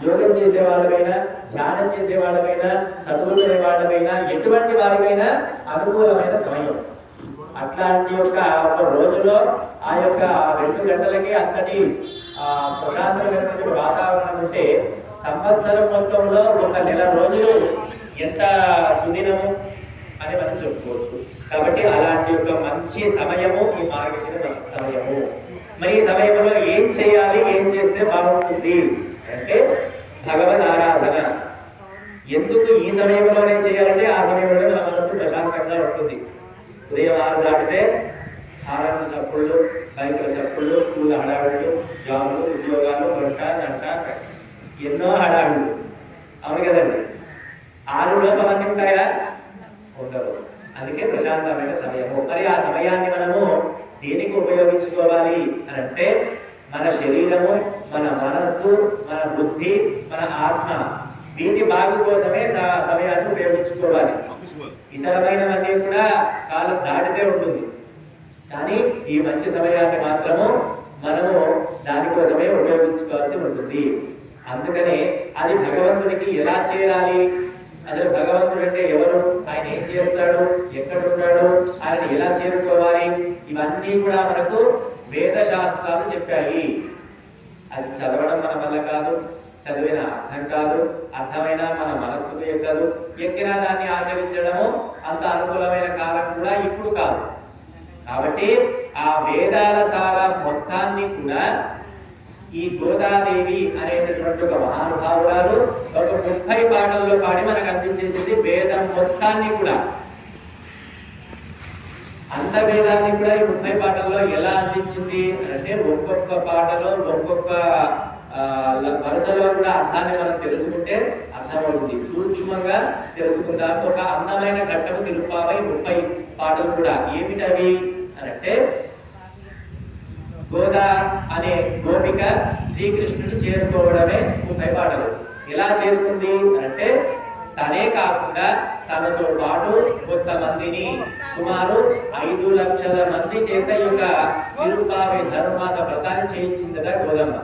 యోగం చేసే వాళ్ళకైనా, ధ్యానం చేసే వాళ్ళకైనా, చదువుకునే వాళ్ళకైనా, ఎటువంటి వారికైనా అనుకూలమైన సమయం. అట్లాంటి ఒక రోజులో ఆ యొక్క 2 గంటలకి అంతటి ప్రశాంతమైనటువంటి వాతావరణం ఉంటే సంవత్సరం మొత్తంలో ఒక నెల రోజులు ఎంత సుదినము అని మనం చెప్పుకోవచ్చు. కాబట్టి అలాంటి ఒక మంచి సమయము ఈ మార్గశిర సమయము. మరి ఈ సమయంలో ఏం చేయాలి, ఏం చేస్తే బాగుంటుంది అంటే భగవద్ ఆరాధన. ఎందుకు ఈ సమయంలోనే చేయాలంటే ఆ సమయంలో మన మనసు ప్రశాంతంగా ఉంటుంది. ఉదయం 6 దాటితే హారన్ల చప్పుళ్ళు, బైకుల చప్పుళ్ళు, స్కూల్ హడావిళ్ళు, జాబులు, ఉద్యోగాలు, వంట దంట, ఎన్నో హడావిళ్ళు. అవును కదండి. 6 లోపు అవన్నీ ఉంటాయా? ఉండవు. అందుకే ప్రశాంతమైన సమయము. మరి ఆ సమయాన్ని మనము దేనికి ఉపయోగించుకోవాలి అని అంటే మన శరీరము, మన మనస్సు, మన బుద్ధి, మన ఆత్మ వీటి బాగు కోసమే సమయాన్ని ఉపయోగించుకోవాలి. ఇతరమైనవన్నీ కూడా కాలం దాటితే ఉంటుంది, కానీ ఈ మంచి సమయాన్ని మాత్రము మనము దానికోసమే ఉపయోగించుకోవాల్సి ఉంటుంది. అందుకనే అది భగవంతునికి ఎలా చేరాలి, అసలు భగవంతుడు అంటే ఎవరు, ఆయన ఏం చేస్తాడు, ఎక్కడున్నాడు, ఆయన ఎలా చేరుకోవాలి, ఇవన్నీ కూడా మనకు వేద శాస్త్రాలు చెప్పాయి. అది చదవడం మన వల్ల కాదు, చదివిన అర్థం కాదు, అర్థమైన మన మనస్సుకు ఎక్కదు, ఎక్కినా దాన్ని ఆచరించడము అంత అనుకూలమైన కాలం కూడా ఇప్పుడు కాదు. కాబట్టి ఆ వేదాల సారం మొత్తాన్ని కూడా ఈ గోదాదేవి అనేటటువంటి ఒక మహానుభావురాలు ఒక 30 పాటల్లో పాడి మనకు అందించేసింది వేదం మొత్తాన్ని కూడా. అంత వేదాన్ని కూడా ఈ 30 పాటల్లో ఎలా అందించింది అంటే ఒక్కొక్క పాటలో ఒక్కొక్క వరుసలో కూడా అర్థాన్ని మనం తెలుసుకుంటే అర్థమవుతుంది. సూక్ష్మంగా తెలుసుకుంటాం. ఒక అందమైన ఘట్టము తెలుపావై 30 పాటలు కూడా. ఏమిటవి అంటే గోదా అనే గోపిక శ్రీకృష్ణుడు చేరుకోవడమే 30 పాటలు. ఎలా చేరుకుంది అంటే తనే కాకుండా తనతో పాటు కొంతమందిని సుమారు 5 లక్షల మంది చేత యొక్క తిరుపావి ధర్మాస వ్రతాన్ని చేయించిందట గోదమ్మ.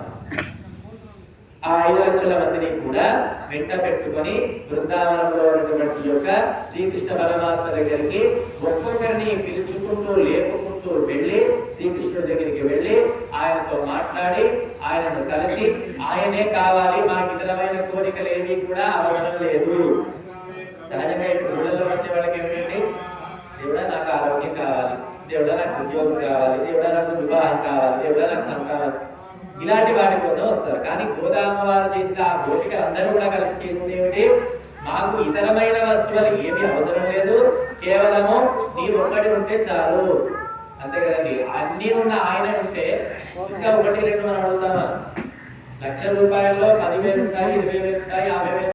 ఆ 5 లక్షల మందిని కూడా వెంట పెట్టుకొని బృందావనంలో ఉన్నటువంటి యొక్క శ్రీకృష్ణ పరమాత్మ దగ్గరికి ఒక్కొక్కరిని పిలుచుకుంటూ లేపుకుంటూ వెళ్ళి శ్రీకృష్ణుడి దగ్గరికి వెళ్ళి ఆయనతో మాట్లాడి ఆయనను కలిసి ఆయనే కావాలి, మాకు ఇతరమైన కోరికలు ఏమీ కూడా అవసరం లేదు. సహజంగా ఇప్పుడు ఊళ్ళలో వచ్చే వాళ్ళకి ఏమిటండి, దేవుడా నాకు ఆరోగ్యం కావాలి, దేవుడా నాకు ఉద్యోగం కావాలి, దేవుడా నాకు వివాహం కావాలి, దేవుడా నాకు సంతానం, ఇలాంటి వాటి కోసం వస్తారు. కానీ గోదామ్మవారు చేసిన ఆ గోపికలు అందరూ కూడా కలిసి చేసింది ఏమిటి, మాకు ఇతరమైన వస్తువులు ఏమీ అవసరం లేదు, కేవలము నీ ఒక్కటి ఉంటే చాలు, అంతే కదండి. అన్నీ ఉన్న ఆయన ఉంటే ఇంకా 1, 2 మనం అడుగుతామా? 1,00,000 రూపాయల్లో 10,000 ఉంటాయి, 20,000 ఉంటాయి, 50,000